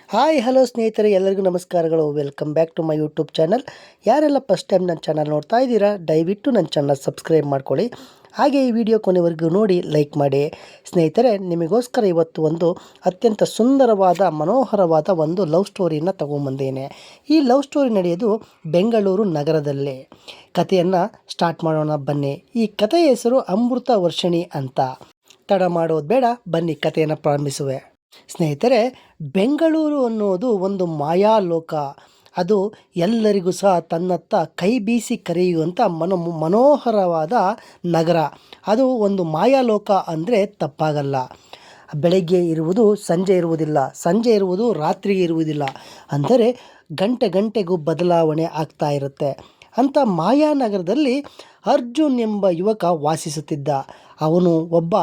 Hi hello ಸ್ನೇಹಿತರೆ, ಎಲ್ಲರಿಗೂ ನಮಸ್ಕಾರಗಳು. Welcome back to my YouTube channel. ಯಾರೆಲ್ಲ ಫಸ್ಟ್ ಟೈಮ್ ನನ್ನ ಚಾನಲ್ ನೋಡ್ತಾ ಇದ್ದೀರಾ, ದಯವಿಟ್ಟು ನನ್ನ ಚಾನಲ್ ಸಬ್ಸ್ಕ್ರೈಬ್ ಮಾಡ್ಕೊಳ್ಳಿ. ಹಾಗೆ ಈ ವಿಡಿಯೋ ಕೊನೆವರೆಗೂ ನೋಡಿ, ಲೈಕ್ ಮಾಡಿ. ಸ್ನೇಹಿತರೆ, ನಿಮಗೋಸ್ಕರ ಇವತ್ತು ಒಂದು ಅತ್ಯಂತ ಸುಂದರವಾದ ಮನೋಹರವಾದ ಒಂದು ಲವ್ ಸ್ಟೋರಿಯನ್ನು ತಗೊಂಬಂದೇನೆ. ಈ ಲವ್ ಸ್ಟೋರಿ ನಡೆಯೋದು ಬೆಂಗಳೂರು ನಗರದಲ್ಲೇ. ಕಥೆಯನ್ನು ಸ್ಟಾರ್ಟ್ ಮಾಡೋಣ ಬನ್ನಿ. ಈ ಕಥೆಯ ಹೆಸರು ಅಮೃತ ವರ್ಷಿಣಿ ಅಂತ. ತಡ ಮಾಡೋದು ಬೇಡ, ಬನ್ನಿ ಕಥೆಯನ್ನು ಪ್ರಾರಂಭಿಸುವೆ. ಸ್ನೇಹಿತರೆ, ಬೆಂಗಳೂರು ಅನ್ನೋದು ಒಂದು ಮಾಯಾಲೋಕ. ಅದು ಎಲ್ಲರಿಗೂ ಸಹ ತನ್ನತ್ತ ಕೈ ಬೀಸಿ ಕರೆಯುವಂಥ ಮನೋಹರವಾದ ನಗರ. ಅದು ಒಂದು ಮಾಯಾಲೋಕ ಅಂದರೆ ತಪ್ಪಾಗಲ್ಲ. ಬೆಳಗ್ಗೆ ಇರುವುದು ಸಂಜೆ ಇರುವುದಿಲ್ಲ, ಸಂಜೆ ಇರುವುದು ರಾತ್ರಿಗೆ ಇರುವುದಿಲ್ಲ. ಅಂದರೆ ಗಂಟೆ ಗಂಟೆಗೂ ಬದಲಾವಣೆ ಆಗ್ತಾ ಇರುತ್ತೆ. ಅಂಥ ಮಾಯಾನಗರದಲ್ಲಿ ಅರ್ಜುನ್ ಎಂಬ ಯುವಕ ವಾಸಿಸುತ್ತಿದ್ದ. ಅವನು ಒಬ್ಬ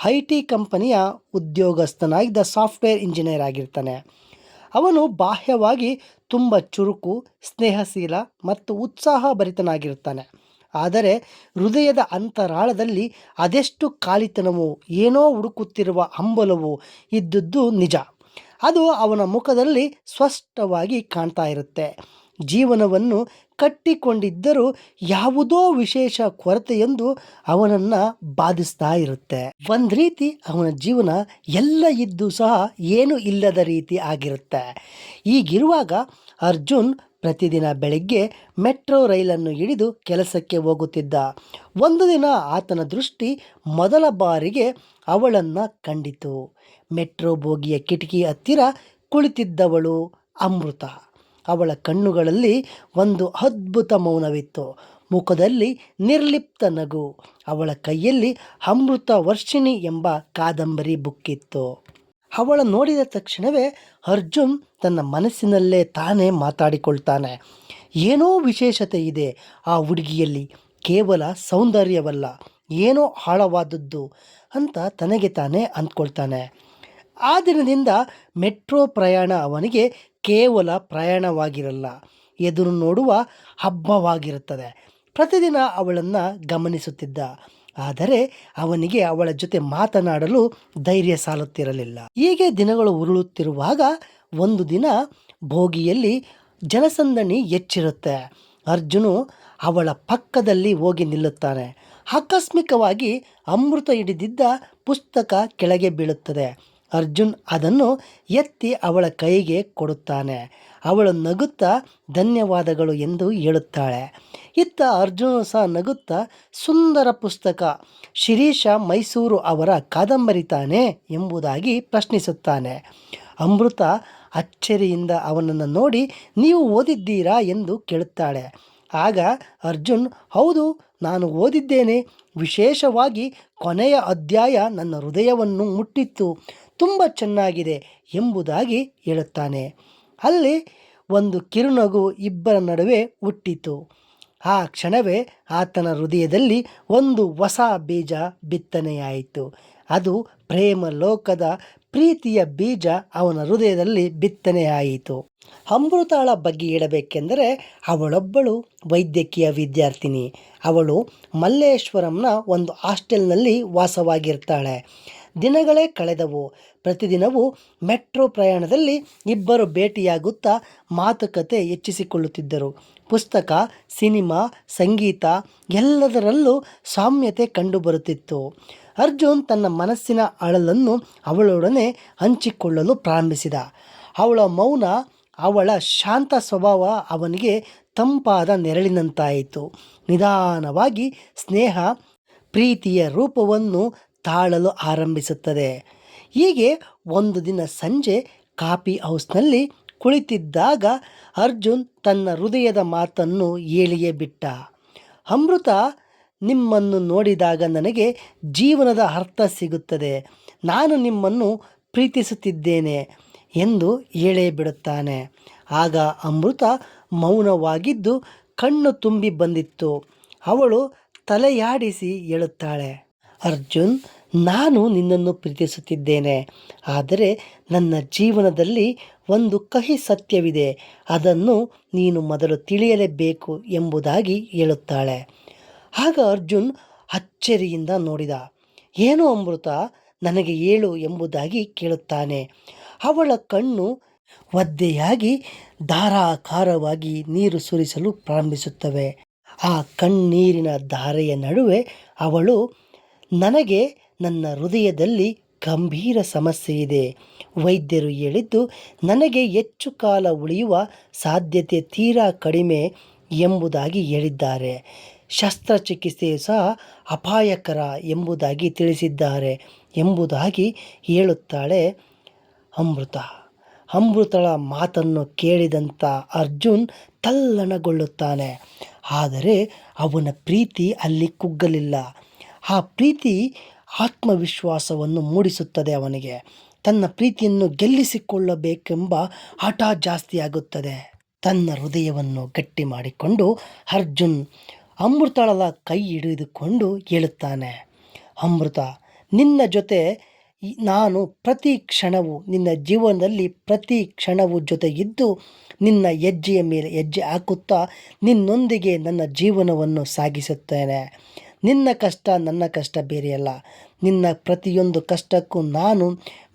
IT ಕಂಪನಿಯ ಉದ್ಯೋಗಸ್ಥನಾಗಿದ್ದ, ಸಾಫ್ಟ್ವೇರ್ ಇಂಜಿನಿಯರ್ ಆಗಿರ್ತಾನೆ. ಅವನು ಬಾಹ್ಯವಾಗಿ ತುಂಬ ಚುರುಕು, ಸ್ನೇಹಶೀಲ ಮತ್ತು ಉತ್ಸಾಹಭರಿತನಾಗಿರ್ತಾನೆ. ಆದರೆ ಹೃದಯದ ಅಂತರಾಳದಲ್ಲಿ ಅದೆಷ್ಟು ಖಾಲಿತನವೂ, ಏನೋ ಹುಡುಕುತ್ತಿರುವ ಹಂಬಲವೂ ಇದ್ದದ್ದು ನಿಜ. ಅದು ಅವನ ಮುಖದಲ್ಲಿ ಸ್ಪಷ್ಟವಾಗಿ ಕಾಣ್ತಾ ಇರುತ್ತೆ. ಜೀವನವನ್ನು ಕಟ್ಟಿಕೊಂಡಿದ್ದರೂ ಯಾವುದೋ ವಿಶೇಷ ಕೊರತೆಯೊಂದು ಅವನನ್ನು ಬಾಧಿಸ್ತಾ ಇರುತ್ತೆ. ಒಂದು ರೀತಿ ಅವನ ಜೀವನ ಎಲ್ಲ ಇದ್ದು ಸಹ ಏನೂ ಇಲ್ಲದ ರೀತಿ ಆಗಿರುತ್ತೆ. ಹೀಗಿರುವಾಗ ಅರ್ಜುನ್ ಪ್ರತಿದಿನ ಬೆಳಗ್ಗೆ ಮೆಟ್ರೋ ರೈಲನ್ನು ಹಿಡಿದು ಕೆಲಸಕ್ಕೆ ಹೋಗುತ್ತಿದ್ದ. ಒಂದು ದಿನ ಆತನ ದೃಷ್ಟಿ ಮೊದಲ ಬಾರಿಗೆ ಅವಳನ್ನು ಕಂಡಿತು. ಮೆಟ್ರೋ ಬೋಗಿಯ ಕಿಟಕಿ ಹತ್ತಿರ ಕುಳಿತಿದ್ದವಳು ಅಮೃತ. ಅವಳ ಕಣ್ಣುಗಳಲ್ಲಿ ಒಂದು ಅದ್ಭುತ ಮೌನವಿತ್ತು, ಮುಖದಲ್ಲಿ ನಿರ್ಲಿಪ್ತ ನಗು. ಅವಳ ಕೈಯಲ್ಲಿ ಅಮೃತ ವರ್ಷಿಣಿ ಎಂಬ ಕಾದಂಬರಿ ಬುಕ್ಕಿತ್ತು. ಅವಳ ನೋಡಿದ ತಕ್ಷಣವೇ ಅರ್ಜುನ್ ತನ್ನ ಮನಸ್ಸಿನಲ್ಲೇ ತಾನೇ ಮಾತಾಡಿಕೊಳ್ತಾನೆ, ಏನೋ ವಿಶೇಷತೆ ಇದೆ ಆ ಹುಡುಗಿಯಲ್ಲಿ, ಕೇವಲ ಸೌಂದರ್ಯವಲ್ಲ, ಏನೋ ಆಳವಾದದ್ದು ಅಂತ ತನಗೆ ತಾನೇ ಅಂದ್ಕೊಳ್ತಾನೆ. ಆ ದಿನದಿಂದ ಮೆಟ್ರೋ ಪ್ರಯಾಣ ಅವನಿಗೆ ಕೇವಲ ಪ್ರಯಾಣವಾಗಿರಲ್ಲ, ಎದುರು ನೋಡುವ ಹಬ್ಬವಾಗಿರುತ್ತದೆ. ಪ್ರತಿದಿನ ಅವಳನ್ನು ಗಮನಿಸುತ್ತಿದ್ದ, ಆದರೆ ಅವನಿಗೆ ಅವಳ ಜೊತೆ ಮಾತನಾಡಲು ಧೈರ್ಯ ಸಾಲುತ್ತಿರಲಿಲ್ಲ. ಹೀಗೆ ದಿನಗಳು ಉರುಳುತ್ತಿರುವಾಗ ಒಂದು ದಿನ ಬೋಗಿಯಲ್ಲಿ ಜನಸಂದಣಿ ಹೆಚ್ಚಿರುತ್ತೆ. ಅರ್ಜುನು ಅವಳ ಪಕ್ಕದಲ್ಲಿ ಹೋಗಿ ನಿಲ್ಲುತ್ತಾನೆ. ಆಕಸ್ಮಿಕವಾಗಿ ಅಮೃತ ಹಿಡಿದಿದ್ದ ಪುಸ್ತಕ ಕೆಳಗೆ ಬೀಳುತ್ತದೆ. ಅರ್ಜುನ್ ಅದನ್ನು ಎತ್ತಿ ಅವಳ ಕೈಗೆ ಕೊಡುತ್ತಾನೆ. ಅವಳು ನಗುತ್ತಾ ಧನ್ಯವಾದಗಳು ಎಂದು ಹೇಳುತ್ತಾಳೆ. ಇತ್ತ ಅರ್ಜುನ ಸಹ ನಗುತ್ತಾ, ಸುಂದರ ಪುಸ್ತಕ, ಶಿರೀಷ ಮೈಸೂರು ಅವರ ಕಾದಂಬರಿ ತಾನೇ ಎಂಬುದಾಗಿ ಪ್ರಶ್ನಿಸುತ್ತಾನೆ. ಅಮೃತ ಅಚ್ಚರಿಯಿಂದ ಅವನನ್ನು ನೋಡಿ, ನೀವು ಓದಿದ್ದೀರಾ ಎಂದು ಕೇಳುತ್ತಾಳೆ. ಆಗ ಅರ್ಜುನ್, ಹೌದು, ನಾನು ಓದಿದ್ದೇನೆ. ವಿಶೇಷವಾಗಿ ಕೊನೆಯ ಅಧ್ಯಾಯ ನನ್ನ ಹೃದಯವನ್ನು ಮುಟ್ಟಿತ್ತು, ತುಂಬ ಚೆನ್ನಾಗಿದೆ ಎಂಬುದಾಗಿ ಹೇಳುತ್ತಾನೆ. ಅಲ್ಲಿ ಒಂದು ಕಿರುನಗು ಇಬ್ಬರ ನಡುವೆ ಹುಟ್ಟಿತು. ಆ ಕ್ಷಣವೇ ಆತನ ಹೃದಯದಲ್ಲಿ ಒಂದು ಹೊಸ ಬೀಜ ಬಿತ್ತನೆಯಾಯಿತು. ಅದು ಪ್ರೇಮ ಲೋಕದ ಪ್ರೀತಿಯ ಬೀಜ ಅವನ ಹೃದಯದಲ್ಲಿ ಬಿತ್ತನೆಯಾಯಿತು. ಅಮೃತಾಳ ಬಗ್ಗೆ ಹೇಳಬೇಕೆಂದರೆ, ಅವಳೊಬ್ಬಳು ವೈದ್ಯಕೀಯ ವಿದ್ಯಾರ್ಥಿನಿ. ಅವಳು ಮಲ್ಲೇಶ್ವರಂನ ಒಂದು ಹಾಸ್ಟೆಲ್ನಲ್ಲಿ ವಾಸವಾಗಿರ್ತಾಳೆ. ದಿನಗಳೇ ಕಳೆದವು. ಪ್ರತಿದಿನವೂ ಮೆಟ್ರೋ ಪ್ರಯಾಣದಲ್ಲಿ ಇಬ್ಬರು ಭೇಟಿಯಾಗುತ್ತಾ ಮಾತುಕತೆ ಹೆಚ್ಚಿಸಿಕೊಳ್ಳುತ್ತಿದ್ದರು. ಪುಸ್ತಕ, ಸಿನಿಮಾ, ಸಂಗೀತ ಎಲ್ಲದರಲ್ಲೂ ಸಾಮ್ಯತೆ ಕಂಡುಬರುತ್ತಿತ್ತು. ಅರ್ಜುನ್ ತನ್ನ ಮನಸ್ಸಿನ ಅಳಲನ್ನು ಅವಳೊಡನೆ ಹಂಚಿಕೊಳ್ಳಲು ಪ್ರಾರಂಭಿಸಿದ. ಅವಳ ಮೌನ, ಅವಳ ಶಾಂತ ಸ್ವಭಾವ ಅವನಿಗೆ ತಂಪಾದ ನೆರಳಿನಂತಾಯಿತು. ನಿಧಾನವಾಗಿ ಸ್ನೇಹ ಪ್ರೀತಿಯ ರೂಪವನ್ನು ತಾಳಲು ಆರಂಭಿಸುತ್ತದೆ. ಹೀಗೆ ಒಂದು ದಿನ ಸಂಜೆ ಕಾಫಿ ಹೌಸ್ನಲ್ಲಿ ಕುಳಿತಿದ್ದಾಗ ಅರ್ಜುನ್ ತನ್ನ ಹೃದಯದ ಮಾತನ್ನು ಹೇಳಿಯೇ ಬಿಟ್ಟ. ಅಮೃತ, ನಿಮ್ಮನ್ನು ನೋಡಿದಾಗ ನನಗೆ ಜೀವನದ ಅರ್ಥ ಸಿಗುತ್ತದೆ. ನಾನು ನಿಮ್ಮನ್ನು ಪ್ರೀತಿಸುತ್ತಿದ್ದೇನೆ ಎಂದು ಹೇಳೇ ಬಿಡುತ್ತಾನೆ. ಆಗ ಅಮೃತ ಮೌನವಾಗಿದ್ದು ಕಣ್ಣು ತುಂಬಿ ಬಂದಿತ್ತು. ಅವಳು ತಲೆಯಾಡಿಸಿ ಹೇಳುತ್ತಾಳೆ, ಅರ್ಜುನ್, ನಾನು ನಿನ್ನನ್ನು ಪ್ರೀತಿಸುತ್ತಿದ್ದೇನೆ. ಆದರೆ ನನ್ನ ಜೀವನದಲ್ಲಿ ಒಂದು ಕಹಿ ಸತ್ಯವಿದೆ, ಅದನ್ನು ನೀನು ಮೊದಲು ತಿಳಿಯಲೇಬೇಕು ಎಂಬುದಾಗಿ ಹೇಳುತ್ತಾಳೆ. ಆಗ ಅರ್ಜುನ್ ಅಚ್ಚರಿಯಿಂದ ನೋಡಿದ. ಏನು ಅಮೃತ, ನನಗೆ ಹೇಳು ಎಂಬುದಾಗಿ ಕೇಳುತ್ತಾನೆ. ಅವಳ ಕಣ್ಣು ಒದ್ದೆಯಾಗಿ ಧಾರಾಕಾರವಾಗಿ ನೀರು ಸುರಿಸಲು ಪ್ರಾರಂಭಿಸುತ್ತವೆ. ಆ ಕಣ್ಣೀರಿನ ಧಾರೆಯ ನಡುವೆ ಅವಳು, ನನಗೆ ನನ್ನ ಹೃದಯದಲ್ಲಿ ಗಂಭೀರ ಸಮಸ್ಯೆ ಇದೆ. ವೈದ್ಯರು ಹೇಳಿದ್ದು ನನಗೆ ಹೆಚ್ಚು ಕಾಲ ಉಳಿಯುವ ಸಾಧ್ಯತೆ ತೀರಾ ಕಡಿಮೆ ಎಂಬುದಾಗಿ ಹೇಳಿದ್ದಾರೆ. ಶಸ್ತ್ರಚಿಕಿತ್ಸೆ ಸಹ ಅಪಾಯಕರ ಎಂಬುದಾಗಿ ತಿಳಿಸಿದ್ದಾರೆ ಎಂಬುದಾಗಿ ಹೇಳುತ್ತಾಳೆ ಅಮೃತ. ಅಮೃತಳ ಮಾತನ್ನು ಕೇಳಿದಂಥ ಅರ್ಜುನ್ ತಲ್ಲಣಗೊಳ್ಳುತ್ತಾನೆ. ಆದರೆ ಅವನ ಪ್ರೀತಿ ಅಲ್ಲಿ ಕುಗ್ಗಲಿಲ್ಲ. ಆ ಪ್ರೀತಿ ಆತ್ಮವಿಶ್ವಾಸವನ್ನು ಮೂಡಿಸುತ್ತದೆ. ಅವನಿಗೆ ತನ್ನ ಪ್ರೀತಿಯನ್ನು ಗೆಲ್ಲಿಸಿಕೊಳ್ಳಬೇಕೆಂಬ ಹಠ ಜಾಸ್ತಿಯಾಗುತ್ತದೆ. ತನ್ನ ಹೃದಯವನ್ನು ಗಟ್ಟಿ ಮಾಡಿಕೊಂಡು ಅರ್ಜುನ್ ಅಮೃತಳ ಕೈ ಹಿಡಿದುಕೊಂಡು ಹೇಳುತ್ತಾನೆ, ಅಮೃತ, ನಿನ್ನ ಜೊತೆ ನಾನು ಪ್ರತಿ ಕ್ಷಣವೂ, ನಿನ್ನ ಜೀವನದಲ್ಲಿ ಪ್ರತಿ ಕ್ಷಣವೂ ಜೊತೆಗಿದ್ದು ನಿನ್ನ ಹೆಜ್ಜೆಯ ಮೇಲೆ ಹೆಜ್ಜೆ ಹಾಕುತ್ತಾ ನಿನ್ನೊಂದಿಗೆ ನನ್ನ ಜೀವನವನ್ನು ಸಾಗಿಸುತ್ತೇನೆ. ನಿನ್ನ ಕಷ್ಟ ನನ್ನ ಕಷ್ಟ ಬೇರೆಯಲ್ಲ. ನಿನ್ನ ಪ್ರತಿಯೊಂದು ಕಷ್ಟಕ್ಕೂ ನಾನು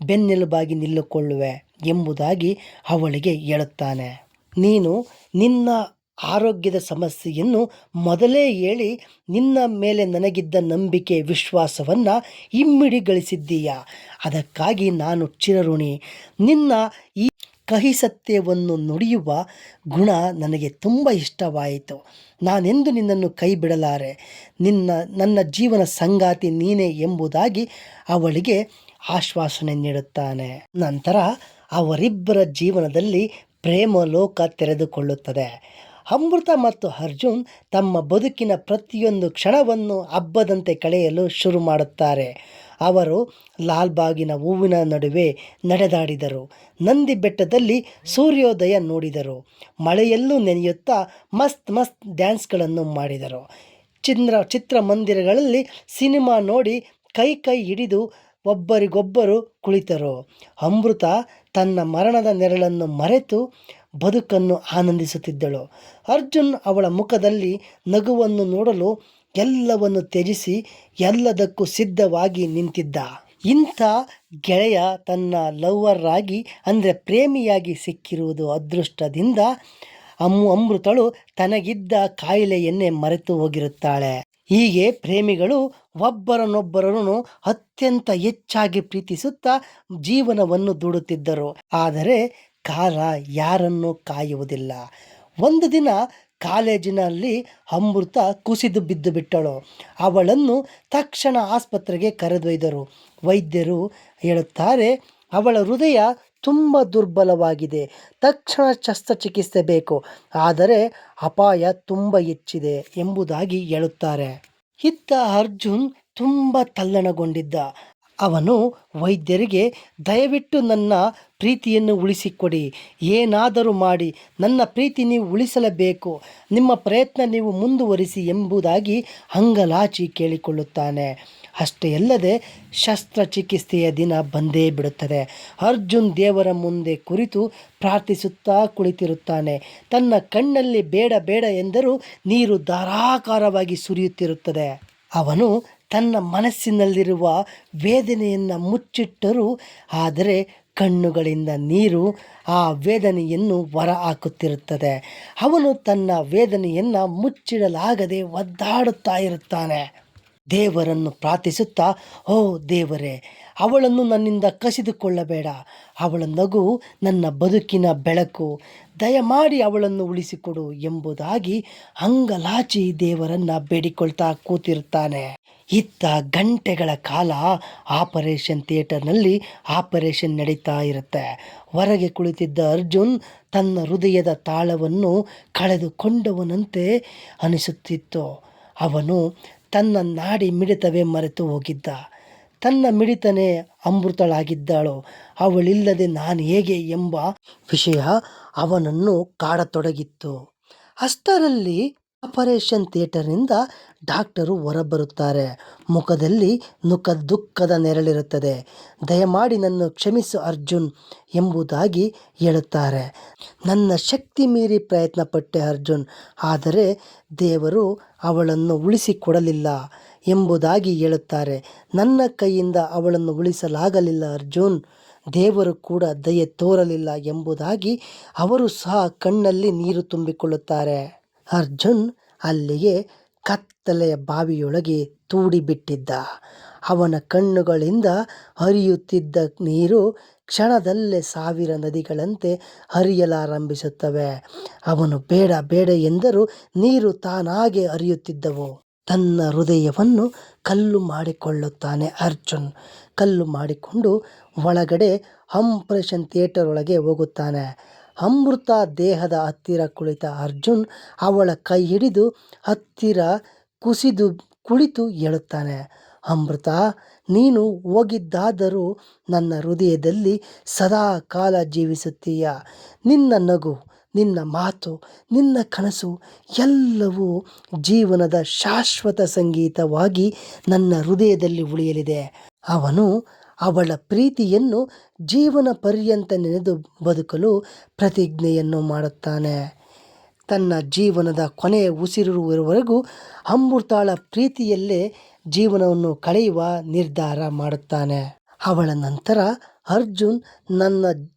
ಬೆನ್ನೆಲುಬಾಗಿ ನಿಲ್ಲುಕೊಳ್ಳುವೆ ಎಂಬುದಾಗಿ ಅವಳಿಗೆ ಹೇಳುತ್ತಾನೆ. ನೀನು ನಿನ್ನ ಆರೋಗ್ಯದ ಸಮಸ್ಯೆಯನ್ನು ಮೊದಲೇ ಹೇಳಿ ನಿನ್ನ ಮೇಲೆ ನನಗಿದ್ದ ನಂಬಿಕೆ ವಿಶ್ವಾಸವನ್ನು ಇಮ್ಮಿಡಿಗಳಿಸಿದ್ದೀಯ. ಅದಕ್ಕಾಗಿ ನಾನು ಚಿರಋಣಿ. ನಿನ್ನ ಈ ಕಹಿ ಸತ್ಯವನ್ನು ನುಡಿಯುವ ಗುಣ ನನಗೆ ತುಂಬ ಇಷ್ಟವಾಯಿತು. ನಾನೆಂದು ನಿನ್ನನ್ನು ಕೈ ಬಿಡಲಾರೆ. ನನ್ನ ಜೀವನ ಸಂಗಾತಿ ನೀನೇ ಎಂಬುದಾಗಿ ಅವಳಿಗೆ ಆಶ್ವಾಸನೆ ನೀಡುತ್ತಾನೆ. ನಂತರ ಅವರಿಬ್ಬರ ಜೀವನದಲ್ಲಿ ಪ್ರೇಮ ಲೋಕ ತೆರೆದುಕೊಳ್ಳುತ್ತದೆ. ಅಮೃತ ಮತ್ತು ಅರ್ಜುನ್ ತಮ್ಮ ಬದುಕಿನ ಪ್ರತಿಯೊಂದು ಕ್ಷಣವನ್ನು ಹಬ್ಬದಂತೆ ಕಳೆಯಲು ಶುರು ಮಾಡುತ್ತಾರೆ. ಅವರು ಲಾಲ್ಬಾಗಿನ ಹೂವಿನ ನಡುವೆ ನಡೆದಾಡಿದರು. ನಂದಿ ಬೆಟ್ಟದಲ್ಲಿ ಸೂರ್ಯೋದಯ ನೋಡಿದರು. ಮಳೆಯಲ್ಲೂ ನೆನೆಯುತ್ತಾ ಮಸ್ತ್ ಡ್ಯಾನ್ಸ್ಗಳನ್ನು ಮಾಡಿದರು. ಚಿತ್ರಮಂದಿರಗಳಲ್ಲಿ ಸಿನಿಮಾ ನೋಡಿ ಕೈ ಹಿಡಿದು ಒಬ್ಬರಿಗೊಬ್ಬರು ಕುಳಿತರು. ಅಮೃತ ತನ್ನ ಮರಣದ ನೆರಳನ್ನು ಮರೆತು ಬದುಕನ್ನು ಆನಂದಿಸುತ್ತಿದ್ದಳು. ಅರ್ಜುನ್ ಅವಳ ಮುಖದಲ್ಲಿ ನಗುವನ್ನು ನೋಡಲು ಎಲ್ಲವನ್ನು ತ್ಯಜಿಸಿ ಎಲ್ಲದಕ್ಕೂ ಸಿದ್ಧವಾಗಿ ನಿಂತಿದ್ದ. ಇಂಥ ಗೆಳೆಯ ತನ್ನ ಲವ್ವರ್ ಆಗಿ ಅಂದರೆ ಪ್ರೇಮಿಯಾಗಿ ಸಿಕ್ಕಿರುವುದು ಅದೃಷ್ಟದಿಂದ ಅಮೃತಳು ತನಗಿದ್ದ ಕಾಯಿಲೆಯನ್ನೇ ಮರೆತು ಹೋಗಿರುತ್ತಾಳೆ. ಹೀಗೆ ಪ್ರೇಮಿಗಳು ಒಬ್ಬರನ್ನೊಬ್ಬರನ್ನು ಅತ್ಯಂತ ಹೆಚ್ಚಾಗಿ ಪ್ರೀತಿಸುತ್ತಾ ಜೀವನವನ್ನು ದೂಡುತ್ತಿದ್ದರು. ಆದರೆ ಕಾಲ ಯಾರನ್ನೂ ಕಾಯುವುದಿಲ್ಲ. ಒಂದು ದಿನ ಕಾಲೇಜಿನಲ್ಲಿ ಅಮೃತ ಕುಸಿದು ಬಿದ್ದು ಬಿಟ್ಟಳು. ಅವಳನ್ನು ತಕ್ಷಣ ಆಸ್ಪತ್ರೆಗೆ ಕರೆದೊಯ್ದರು. ವೈದ್ಯರು ಹೇಳುತ್ತಾರೆ, ಅವಳ ಹೃದಯ ತುಂಬ ದುರ್ಬಲವಾಗಿದೆ, ತಕ್ಷಣ ಶಸ್ತ್ರಚಿಕಿತ್ಸೆ ಬೇಕು, ಆದರೆ ಅಪಾಯ ತುಂಬ ಹೆಚ್ಚಿದೆ ಎಂಬುದಾಗಿ ಹೇಳುತ್ತಾರೆ. ಇತ್ತ ಅರ್ಜುನ್ ತುಂಬ ತಲ್ಲಣಗೊಂಡಿದ್ದ. ಅವನು ವೈದ್ಯರಿಗೆ, ದಯವಿಟ್ಟು ನನ್ನ ಪ್ರೀತಿಯನ್ನು ಉಳಿಸಿಕೊಡಿ, ಏನಾದರೂ ಮಾಡಿ ನನ್ನ ಪ್ರೀತಿ ನೀವು ಉಳಿಸಲೇಬೇಕು, ನಿಮ್ಮ ಪ್ರಯತ್ನ ನೀವು ಮುಂದುವರಿಸಿ ಎಂಬುದಾಗಿ ಅಂಗಲಾಚಿ ಕೇಳಿಕೊಳ್ಳುತ್ತಾನೆ. ಅಷ್ಟೇ ಅಲ್ಲದೆ ಶಸ್ತ್ರಚಿಕಿತ್ಸೆಯ ದಿನ ಬಂದೇ ಬಿಡುತ್ತದೆ. ಅರ್ಜುನ್ ದೇವರ ಮುಂದೆ ಕುರಿತು ಪ್ರಾರ್ಥಿಸುತ್ತಾ ಕುಳಿತಿರುತ್ತಾನೆ. ತನ್ನ ಕಣ್ಣಲ್ಲಿ ಬೇಡ ಎಂದರೂ ನೀರು ಧಾರಾಕಾರವಾಗಿ ಸುರಿಯುತ್ತಿರುತ್ತದೆ. ಅವನು ತನ್ನ ಮನಸ್ಸಿನಲ್ಲಿರುವ ವೇದನೆಯನ್ನು ಮುಚ್ಚಿಟ್ಟರೂ ಆದರೆ ಕಣ್ಣುಗಳಿಂದ ನೀರು ಆ ವೇದನೆಯನ್ನು ಹೊರ ಹಾಕುತ್ತಿರುತ್ತದೆ. ಅವನು ತನ್ನ ವೇದನೆಯನ್ನು ಮುಚ್ಚಿಡಲಾಗದೆ ಒದ್ದಾಡುತ್ತಾ ಇರುತ್ತಾನೆ. ದೇವರನ್ನು ಪ್ರಾರ್ಥಿಸುತ್ತಾ, ಓ ದೇವರೇ, ಅವಳನ್ನು ನನ್ನಿಂದ ಕಸಿದುಕೊಳ್ಳಬೇಡ. ಅವಳ ನಗು ನನ್ನ ಬದುಕಿನ ಬೆಳಕು, ದಯಮಾಡಿ ಅವಳನ್ನು ಉಳಿಸಿಕೊಡು ಎಂಬುದಾಗಿ ಅಂಗಲಾಚಿ ದೇವರನ್ನು ಬೇಡಿಕೊಳ್ತಾ ಕೂತಿರುತ್ತಾನೆ. ಇತ್ತ ಗಂಟೆಗಳ ಕಾಲ ಆಪರೇಷನ್ ಥಿಯೇಟರ್ನಲ್ಲಿ ಆಪರೇಷನ್ ನಡೀತಾ ಇರುತ್ತೆ. ಹೊರಗೆ ಕುಳಿತಿದ್ದ ಅರ್ಜುನ್ ತನ್ನ ಹೃದಯದ ತಾಳವನ್ನು ಕಳೆದುಕೊಂಡವನಂತೆ ಅನಿಸುತ್ತಿತ್ತು. ಅವನು ತನ್ನ ನಾಡಿ ಮಿಡಿತವೇ ಮರೆತು ಹೋಗಿದ್ದ. ತನ್ನ ಮಿಡಿತನೇ ಅಮೃತಳಾಗಿದ್ದಾಳು, ಅವಳಿಲ್ಲದೆ ನಾನು ಹೇಗೆ ಎಂಬ ವಿಷಯ ಅವನನ್ನು ಕಾಡತೊಡಗಿತ್ತು. ಅಷ್ಟರಲ್ಲಿ ಆಪರೇಷನ್ ಥಿಯೇಟರ್ನಿಂದ ಡಾಕ್ಟರು ಹೊರಬರುತ್ತಾರೆ. ಮುಖದಲ್ಲಿ ದುಃಖದ ನೆರಳಿರುತ್ತದೆ. ದಯಮಾಡಿ ನನ್ನ ಕ್ಷಮಿಸು ಅರ್ಜುನ್ ಎಂಬುದಾಗಿ ಹೇಳುತ್ತಾರೆ. ನನ್ನ ಶಕ್ತಿ ಮೀರಿ ಪ್ರಯತ್ನಪಟ್ಟೆ ಅರ್ಜುನ್, ಆದರೆ ದೇವರು ಅವಳನ್ನು ಉಳಿಸಿಕೊಡಲಿಲ್ಲ ಎಂಬುದಾಗಿ ಹೇಳುತ್ತಾರೆ. ನನ್ನ ಕೈಯಿಂದ ಅವಳನ್ನು ಉಳಿಸಲಾಗಲಿಲ್ಲ ಅರ್ಜುನ್, ದೇವರು ಕೂಡ ದಯೆ ತೋರಲಿಲ್ಲ ಎಂಬುದಾಗಿ ಅವರು ಸಹ ಕಣ್ಣಲ್ಲಿ ನೀರು ತುಂಬಿಕೊಳ್ಳುತ್ತಾರೆ. ಅರ್ಜುನ್ ಅಲ್ಲಿಗೆ ಕತ್ತಲೆಯ ಬಾವಿಯೊಳಗೆ ತೂಡಿಬಿಟ್ಟಿದ್ದ. ಅವನ ಕಣ್ಣುಗಳಿಂದ ಹರಿಯುತ್ತಿದ್ದ ನೀರು ಕ್ಷಣದಲ್ಲೇ 1000 ನದಿಗಳಂತೆ ಹರಿಯಲಾರಂಭಿಸುತ್ತವೆ. ಅವನು ಬೇಡ ಬೇಡ ಎಂದರೂ ನೀರು ತಾನಾಗೆ ಹರಿಯುತ್ತಿದ್ದವು. ತನ್ನ ಹೃದಯವನ್ನು ಕಲ್ಲು ಮಾಡಿಕೊಳ್ಳುತ್ತಾನೆ ಅರ್ಜುನ್. ಕಲ್ಲು ಮಾಡಿಕೊಂಡು ಒಳಗಡೆ ಆಪರೇಷನ್ ಥಿಯೇಟರ್ ಒಳಗೆ ಹೋಗುತ್ತಾನೆ. ಅಮೃತ ದೇಹದ ಹತ್ತಿರ ಕುಳಿತ ಅರ್ಜುನ್ ಅವಳ ಕೈ ಹಿಡಿದು ಹತ್ತಿರ ಕುಳಿತು ಹೇಳುತ್ತಾನೆ, ಅಮೃತ, ನೀನು ಹೋಗಿದ್ದಾದರೂ ನನ್ನ ಹೃದಯದಲ್ಲಿ ಸದಾ ಕಾಲ ಜೀವಿಸುತ್ತೀಯ. ನಿನ್ನ ನಗು, ನಿನ್ನ ಮಾತು, ನಿನ್ನ ಕನಸು ಎಲ್ಲವೂ ಜೀವನದ ಶಾಶ್ವತ ಸಂಗೀತವಾಗಿ ನನ್ನ ಹೃದಯದಲ್ಲಿ ಉಳಿಯಲಿದೆ. ಅವನು ಅವಳ ಪ್ರೀತಿಯನ್ನು ಜೀವನ ಪರ್ಯಂತ ನೆನೆದು ಬದುಕಲು ಪ್ರತಿಜ್ಞೆಯನ್ನು ಮಾಡುತ್ತಾನೆ. ತನ್ನ ಜೀವನದ ಕೊನೆಯ ಉಸಿರಿರುವವರೆಗೂ ಅಮೃತಾಳ ಪ್ರೀತಿಯಲ್ಲೇ ಜೀವನವನ್ನು ಕಳೆಯುವ ನಿರ್ಧಾರ ಮಾಡುತ್ತಾನೆ. ಅವಳ ನಂತರ ಅರ್ಜುನ್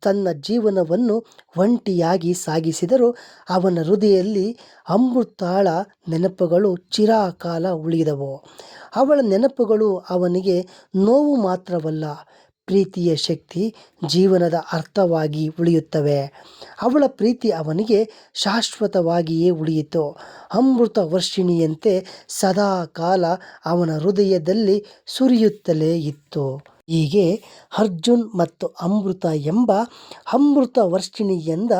ತನ್ನ ಜೀವನವನ್ನು ಒಂಟಿಯಾಗಿ ಸಾಗಿಸಿದರೂ ಅವನ ಹೃದಯದಲ್ಲಿ ಅಮೃತಾಳ ನೆನಪುಗಳು ಚಿರಕಾಲ ಉಳಿದವು. ಅವಳ ನೆನಪುಗಳು ಅವನಿಗೆ ನೋವು ಮಾತ್ರವಲ್ಲ, ಪ್ರೀತಿಯ ಶಕ್ತಿ, ಜೀವನದ ಅರ್ಥವಾಗಿ ಉಳಿಯುತ್ತವೆ. ಅವಳ ಪ್ರೀತಿ ಅವನಿಗೆ ಶಾಶ್ವತವಾಗಿಯೇ ಉಳಿಯಿತು. ಅಮೃತ ವರ್ಷಿಣಿಯಂತೆ ಸದಾ ಕಾಲ ಅವನ ಹೃದಯದಲ್ಲಿ ಸುರಿಯುತ್ತಲೇ ಇತ್ತು. ಹೀಗೆ ಅರ್ಜುನ್ ಮತ್ತು ಅಮೃತ ಎಂಬ ಅಮೃತ ವರ್ಷಿಣಿಯಿಂದ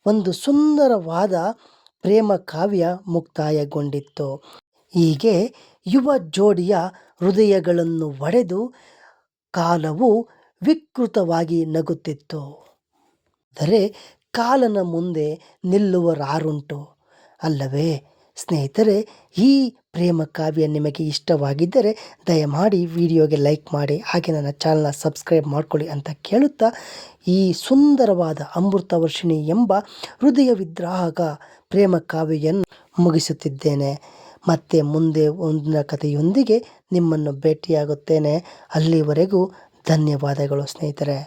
ಒಂದು ಸುಂದರವಾದ ಪ್ರೇಮ ಕಾವ್ಯ ಮುಕ್ತಾಯಗೊಂಡಿತ್ತು. ಹೀಗೆ ಯುವ ಜೋಡಿಯ ಹೃದಯಗಳನ್ನು ಒಡೆದು ಕಾಲವು ವಿಕೃತವಾಗಿ ನಗುತ್ತಿತ್ತು. ಆದರೆ ಕಾಲನ ಮುಂದೆ ನಿಲ್ಲುವರಾರುಂಟು ಅಲ್ಲವೇ ಸ್ನೇಹಿತರೆ? ಈ ಪ್ರೇಮ ಕಾವ್ಯ ನಿಮಗೆ ಇಷ್ಟವಾಗಿದ್ದರೆ ದಯಮಾಡಿ ವಿಡಿಯೋಗೆ ಲೈಕ್ ಮಾಡಿ, ಹಾಗೆ ನನ್ನ ಚಾನಲ್ನ ಸಬ್ಸ್ಕ್ರೈಬ್ ಮಾಡ್ಕೊಳ್ಳಿ ಅಂತ ಕೇಳುತ್ತಾ ಈ ಸುಂದರವಾದ ಅಮೃತ ವರ್ಷಿಣಿ ಎಂಬ ಹೃದಯ ವಿದ್ರಾಹಕ ಪ್ರೇಮ ಕಾವ್ಯವನ್ನು ಮುಗಿಸುತ್ತಿದ್ದೇನೆ. ಮತ್ತೆ ಮುಂದೆ ಒಂದು ಕಥೆಯೊಂದಿಗೆ ನಿಮ್ಮನ್ನು ಭೇಟಿಯಾಗುತ್ತೇನೆ. ಅಲ್ಲಿವರೆಗೂ ಧನ್ಯವಾದಗಳು ಸ್ನೇಹಿತರೆ.